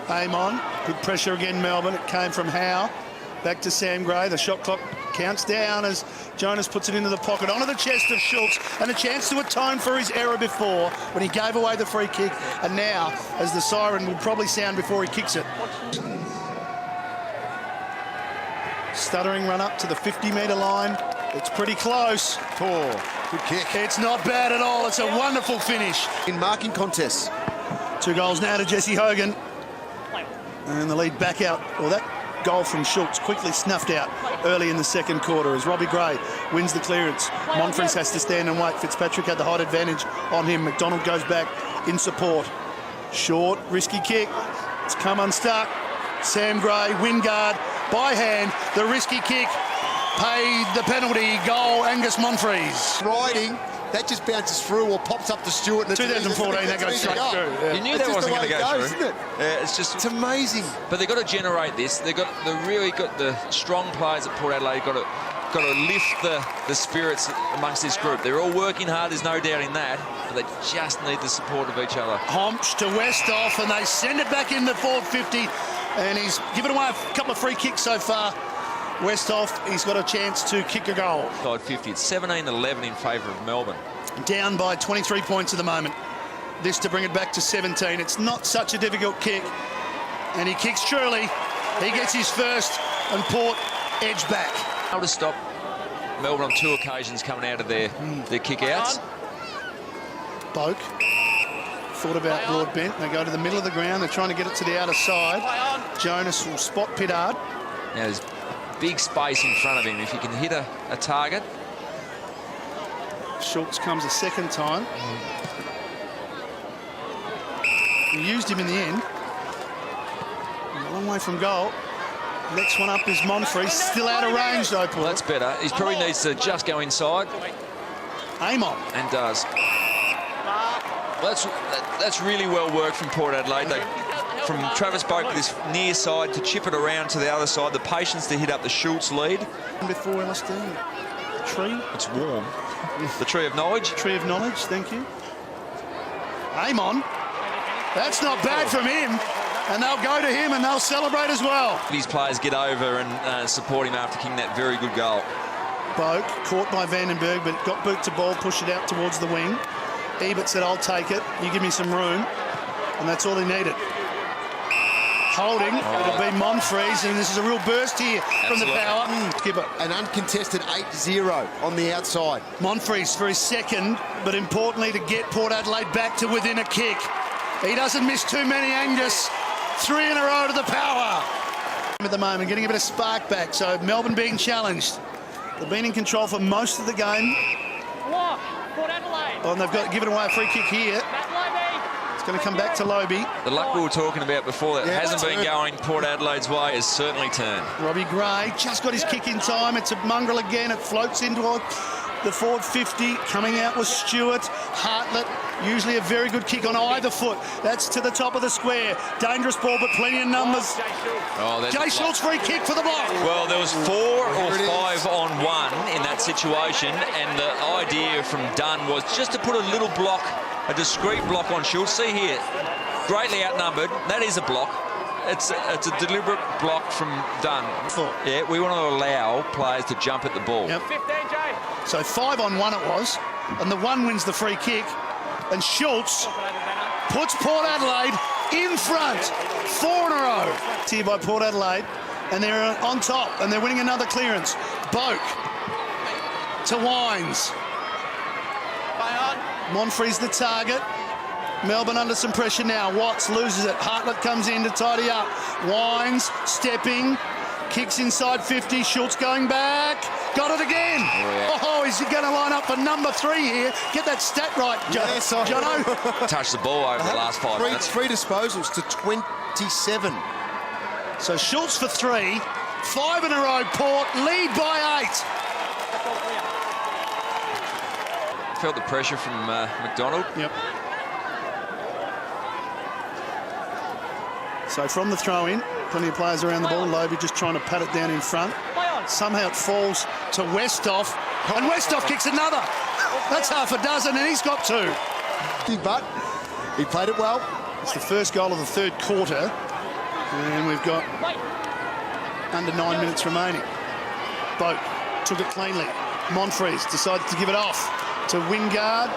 Amon, good pressure again, Melbourne. It came from Howe. Back to Sam Gray. The shot clock counts down as Jonas puts it into the pocket, onto the chest of Schultz, and a chance to atone for his error before when he gave away the free kick. And now, as the siren will probably sound before he kicks it. Stuttering run up to the 50-metre line. It's pretty close. Poor. Good kick. It's not bad at all. It's a wonderful finish. In marking contests. 2 goals now to Jesse Hogan. And the lead back out. Well, that goal from Schultz quickly snuffed out early in the second quarter as Robbie Gray wins the clearance. Monfries has to stand and wait. Fitzpatrick had the height advantage on him. McDonald goes back in support. Short, risky kick. It's come unstuck. Sam Gray, Wingard, by hand. The risky kick paid the penalty. Goal, Angus Monfries. Riding. That just bounces through or pops up to Stewart. 2014, that goes straight through. Yeah. You knew that wasn't going to go through. Isn't it? Yeah, it's amazing. But they've got to generate this. They've really got the strong players at Port Adelaide. Got to lift the spirits amongst this group. They're all working hard. There's no doubt in that. But they just need the support of each other. Homch to Westhoff, and they send it back in the forward 50. And he's given away a couple of free kicks so far. Westhoff, he's got a chance to kick a goal. Side 50. It's 17-11 in favour of Melbourne. Down by 23 points at the moment. This to bring it back to 17. It's not such a difficult kick. And he kicks truly. He gets his first, and Port edge back. Able to stop Melbourne on 2 occasions coming out of their kick-outs. Boak thought about Broadbent. They go to the middle of the ground. They're trying to get it to the outer side. Jonas will spot Pittard. Now there's big space in front of him. If he can hit a target. Schultz comes a second time. He used him in the end. A long way from goal. Next one up is Monfries. Still out of range though, Paul. Well, that's better. He probably needs to just go inside. Amon. And does. Well, that's really well worked from Port Adelaide. From Travis Boak with this near side to chip it around to the other side. The patience to hit up the Schultz lead. Before LSD. Tree. It's warm. The tree of knowledge. Tree of knowledge, thank you. Amon. That's not bad from him. And they'll go to him and they'll celebrate as well. These players get over and support him after kicking that very good goal. Boak caught by Vandenberg, but got boot to ball, pushed it out towards the wing. Ebert said, I'll take it. You give me some room. And that's all he needed. Holding, it'll be Monfries, and this is a real burst here from the power. Skipper. An uncontested 8-0 on the outside. Monfries for his second, but importantly to get Port Adelaide back to within a kick. He doesn't miss too many, Angus. 3 in a row to the power. At the moment, getting a bit of spark back, so Melbourne being challenged. They've been in control for most of the game. Port Adelaide. Oh, and they've got given away a free kick here. Going to come back to Lobe. The luck we were talking about before that hasn't been going Port Adelaide's way has certainly turned. Robbie Gray just got his kick in time. It's a mongrel again. It floats into the forward 50. Coming out with Stewart. Hartlett, usually a very good kick on either foot. That's to the top of the square. Dangerous ball, but plenty of numbers. Jay Schultz free kick for the block. Well, there was 4 or 5 on 1 in that situation, and the idea from Dunn was just to put a little block, a discreet block on Schultz. See here, greatly outnumbered. That is a block. It's a deliberate block from Dunn. Yeah, we want to allow players to jump at the ball. Yep. So 5 on 1 it was, and the 1 wins the free kick. And Schultz puts Port Adelaide in front. 4 in a row. Here by Port Adelaide, and they're on top, and they're winning another clearance. Boak to Wines. Monfries the target. Melbourne under some pressure now. Watts loses it. Hartlett comes in to tidy up. Wines stepping. Kicks inside 50. Schultz going back. Got it again. Oh, is he going to line up for number 3 here? Get that stat right, Jono. Touched the ball over the last 5 minutes. 3 disposals to 27. So Schultz for 3. 5 in a row. Port lead by 8. Felt the pressure from McDonald. Yep. So from the throw-in, plenty of players around the ball. Lobe just trying to pat it down in front. Somehow it falls to Westhoff, and Westhoff kicks another. That's half a dozen, and he's got 2. But he played it well. It's the first goal of the third quarter. And we've got under 9 minutes remaining. Boat took it cleanly. Monfries decided to give it off to Wingard.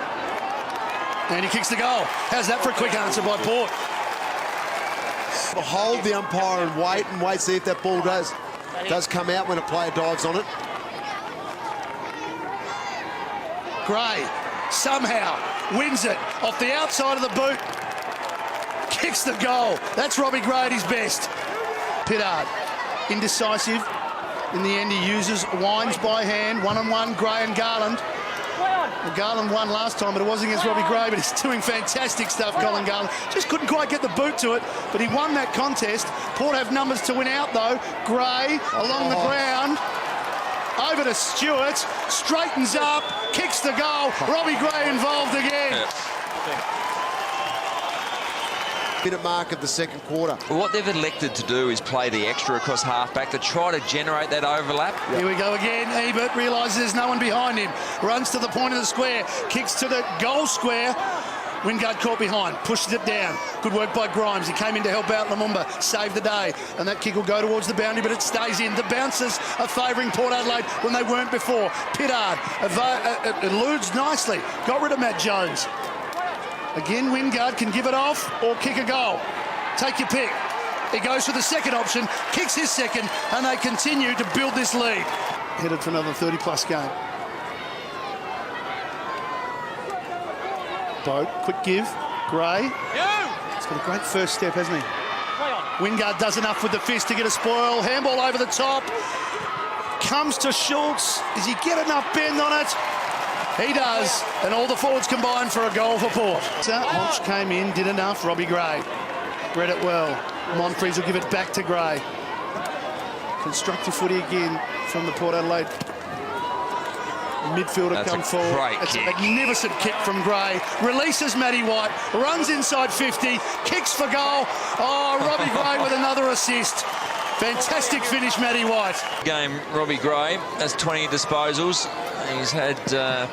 And he kicks the goal. How's that for a quick answer by Port? Hold the umpire and wait, see if that ball does come out when a player dives on it. Gray somehow wins it off the outside of the boot. Kicks the goal. That's Robbie Gray at his best. Pittard, indecisive. In the end, he uses Wines by hand, one-on-one, Gray and Garland. Well, Garland won last time, but it was against Robbie Gray, but he's doing fantastic stuff, Colin Garland. Just couldn't quite get the boot to it, but he won that contest. Port have numbers to win out, though. Gray along the ground. Over to Stewart, straightens up, kicks the goal. Robbie Gray involved again. Minute mark of the second quarter. What they've elected to do is play the extra across halfback to try to generate that overlap. Here we go again. Ebert realises there's no one behind him. Runs to the point of the square. Kicks to the goal square. Wingard caught behind. Pushes it down. Good work by Grimes. He came in to help out Lumumba. Saved the day. And that kick will go towards the boundary, but it stays in. The bouncers are favouring Port Adelaide when they weren't before. Pittard eludes nicely. Got rid of Matt Jones. Again, Wingard can give it off or kick a goal. Take your pick. He goes for the second option, kicks his second, and they continue to build this lead. Headed for another 30-plus game. Boat, quick give. Gray. He's got a great first step, hasn't he? Wingard does enough with the fist to get a spoil. Handball over the top. Comes to Schultz. Does he get enough bend on it? He does, and all the forwards combine for a goal for Port. Hodge came in, did enough. Robbie Gray read it well. Monfries will give it back to Gray. Constructive footy again from the Port Adelaide midfielder. Come forward. It's a magnificent kick from Gray. Releases Matty White, runs inside 50, kicks for goal. Oh, Robbie Gray with another assist. Fantastic finish, Matty White. Game, Robbie Gray has 20 disposals. He's had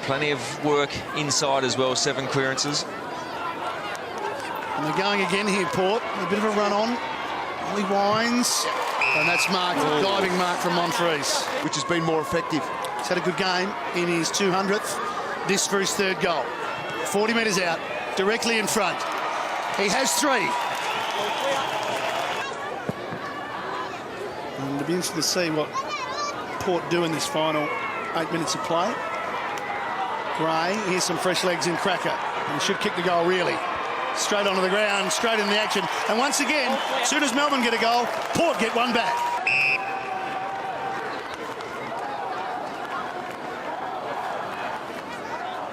plenty of work inside as well, 7 clearances. And they're going again here, Port. A bit of a run on. Ollie Wines. And that's marked, diving mark from Monfries. Which has been more effective. He's had a good game in his 200th. This for his third goal. 40 metres out, directly in front. He has 3. And it'll be interesting to see what Port do in this final 8 minutes of play. Gray, here's some fresh legs in Cracker. And he should kick the goal, really. Straight onto the ground, straight in the action. And once again, as soon as Melbourne get a goal, Port get one back.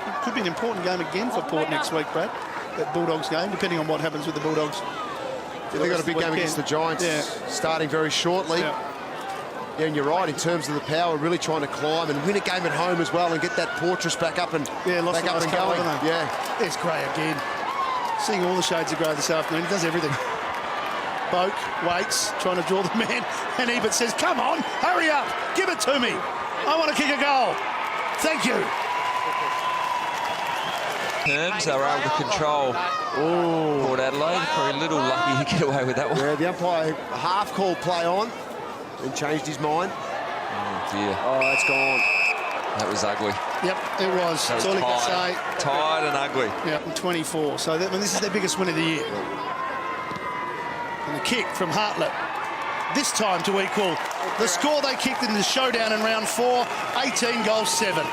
It could be an important game again for Port next week, Brad. That Bulldogs game, depending on what happens with the Bulldogs. Yeah, they've got a big game against the Giants, starting very shortly. Yeah, and you're right, in terms of the power, really trying to climb and win a game at home as well and get that fortress back up and going. Yeah. There's Gray again. Seeing all the shades of Gray this afternoon. He does everything. Boak waits, trying to draw the man, and Ebert says, come on, hurry up, give it to me. I want to kick a goal. Thank you. Terms, they were able to control Port Adelaide. Probably a little lucky to get away with that one. Yeah, the umpire half called play on and changed his mind. Oh, dear. Oh, that's gone. That was ugly. Yep, it was. That's all he can say. Tired and ugly. Yep, 24. So this is their biggest win of the year. And the kick from Hartlett. This time to equal the score they kicked in the showdown in round 4, 18 goals 7.